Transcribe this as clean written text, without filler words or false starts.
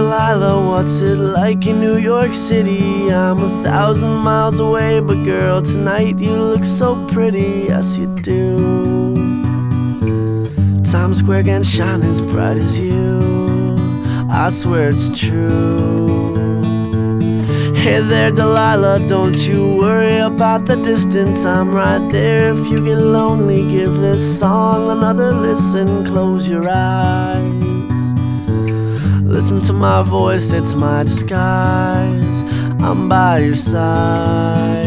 Delilah, what's it like in New York City? I'm 1,000 miles away, but girl, tonight you look so pretty, yes you do. Times Square can't shine as bright as you, I swear it's true. Hey there Delilah, don't you worry about the distance, I'm right there if you get lonely. Give this song another listen, close your eyes. Listen to my voice, it's my disguise, I'm by your side.